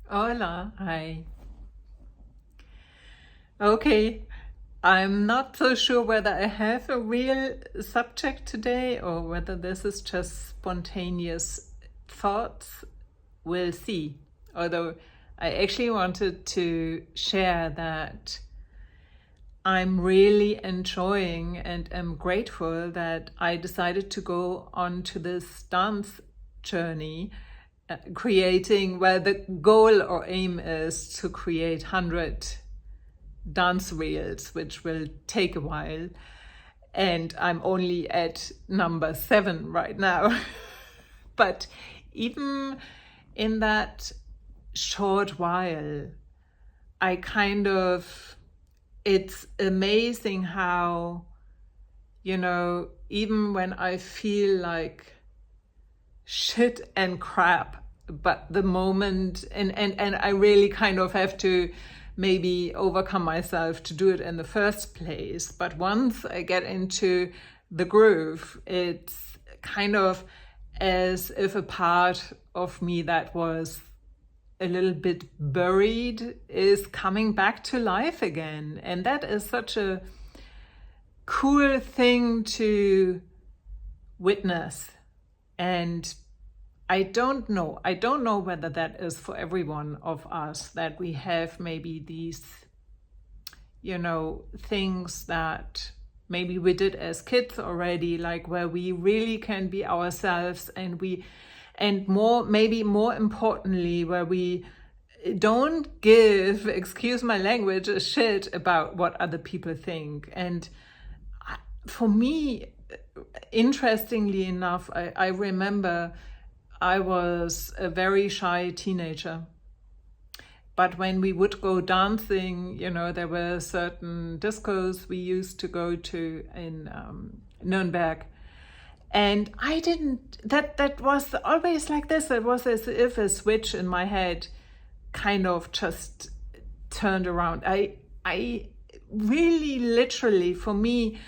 Hola, hi. Okay, I'm not so sure whether I have a real subject today or whether this is just spontaneous thoughts. We'll see. Although I actually wanted to share that I'm really enjoying and am grateful that I decided to go on to this dance journey, creating, well, the goal or aim is to create 100 dance reels, which will take a while. And I'm only at number 7 right now. But even in that short while, I kind of, it's amazing how, even when I feel like shit and crap, but the moment, and I really kind of have to maybe overcome myself to do it in the first place. But once I get into the groove, it's kind of as if a part of me that was a little bit buried is coming back to life again. And that is such a cool thing to witness. And I don't know whether that is for every one of us, that we have maybe these, things that maybe we did as kids already, like where we really can be ourselves, and maybe more importantly, where we don't give, excuse my language, a shit about what other people think. And for me, interestingly enough, I remember I was a very shy teenager. But when we would go dancing, there were certain discos we used to go to in Nuremberg. And I didn't, that was always like this. It was as if a switch in my head kind of just turned around. I really, literally, for me,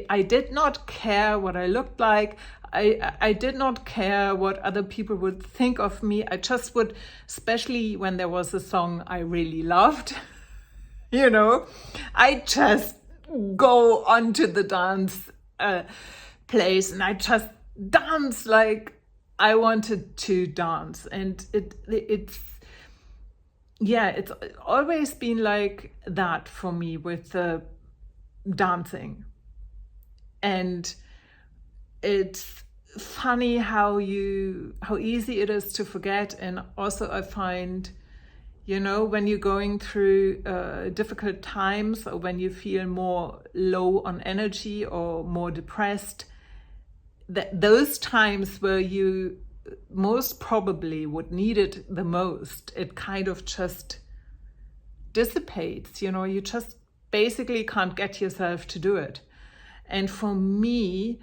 I did not care what I looked like. I did not care what other people would think of me. I just would, especially when there was a song I really loved, I just go onto the dance place and I just dance like I wanted to dance. And it's always been like that for me with the dancing. And it's funny how easy it is to forget. And also I find, when you're going through difficult times, or when you feel more low on energy or more depressed, that those times where you most probably would need it the most, it kind of just dissipates. You just basically can't get yourself to do it. And for me,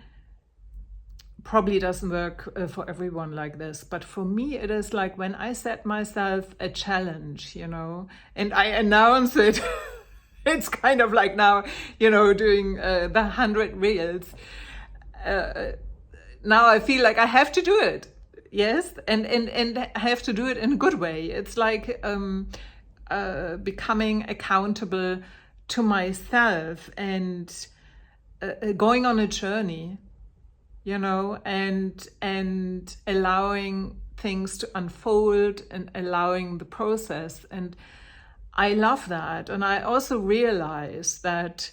probably doesn't work for everyone like this, but for me it is like when I set myself a challenge, and I announce it. It's kind of like now, doing the 100 reels. Now I feel like I have to do it. Yes, and I have to do it in a good way. It's like becoming accountable to myself and going on a journey, and allowing things to unfold and allowing the process. And I love that. And I also realize that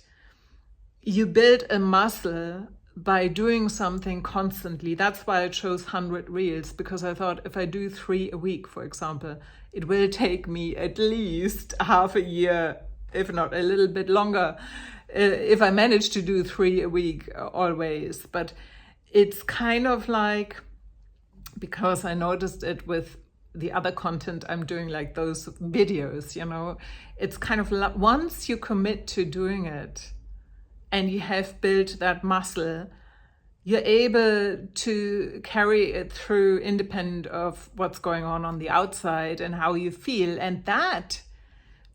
you build a muscle by doing something constantly. That's why I chose 100 reels, because I thought if I do 3 a week, for example, it will take me at least half a year, if not a little bit longer, if I manage to do 3 a week always. But it's kind of like, because I noticed it with the other content I'm doing, like those videos, it's kind of like once you commit to doing it and you have built that muscle, you're able to carry it through independent of what's going on the outside and how you feel. And that,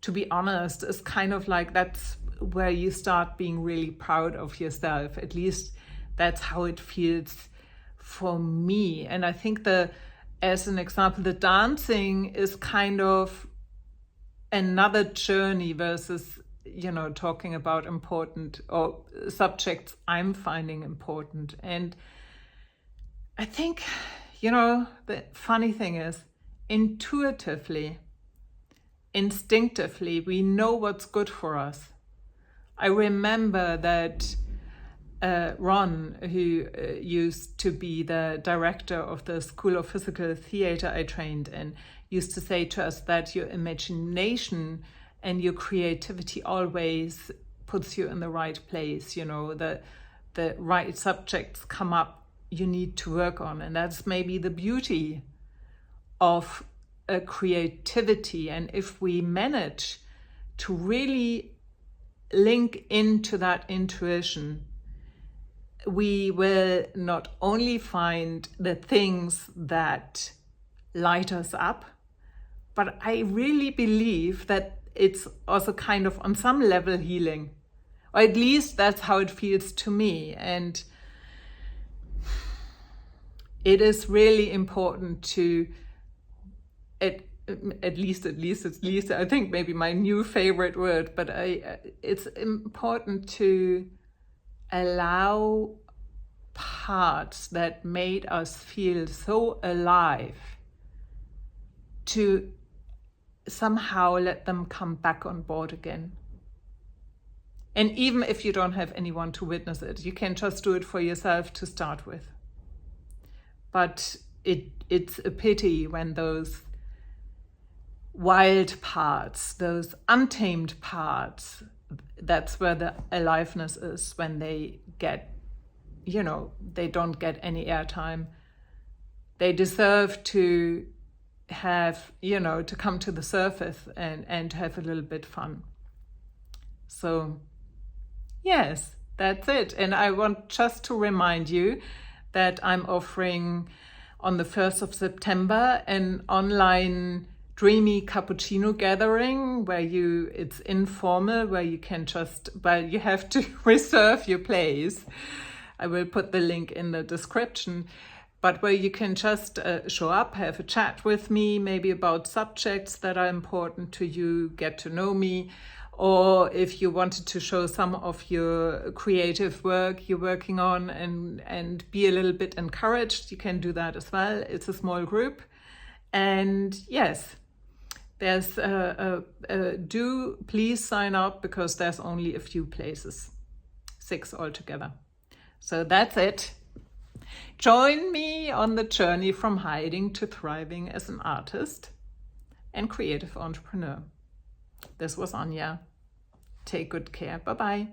to be honest, is kind of like, that's where you start being really proud of yourself. At least that's how it feels for me. And I think the as an example, the dancing is kind of another journey versus, talking about important or subjects I'm finding important. And I think, the funny thing is, intuitively, instinctively, we know what's good for us. I remember that Ron, who used to be the director of the School of Physical Theatre I trained in, used to say to us that your imagination and your creativity always puts you in the right place. The right subjects come up you need to work on. And that's maybe the beauty of creativity. And if we manage to really link into that intuition, we will not only find the things that light us up, but I really believe that it's also kind of on some level healing, or at least that's how it feels to me. And it is really important to, at least, I think maybe my new favorite word, but it's important to allow parts that made us feel so alive to somehow let them come back on board again. And even if you don't have anyone to witness it, you can just do it for yourself to start with. But it's a pity when those wild parts, those untamed parts, that's where the aliveness is, when they get, they don't get any airtime. They deserve to have, to come to the surface and have a little bit fun. So yes, that's it. And I want just to remind you that I'm offering on the 1st of September an online Dreamy Cappuccino gathering where it's informal, where you can you have to reserve your place. I will put the link in the description, but where you can just show up, have a chat with me, maybe about subjects that are important to you, get to know me. Or if you wanted to show some of your creative work you're working on and be a little bit encouraged, you can do that as well. It's a small group. And yes, there's do please sign up, because there's only a few places, 6 altogether. So that's it. Join me on the journey from hiding to thriving as an artist and creative entrepreneur. This was Anja. Take good care. Bye-bye.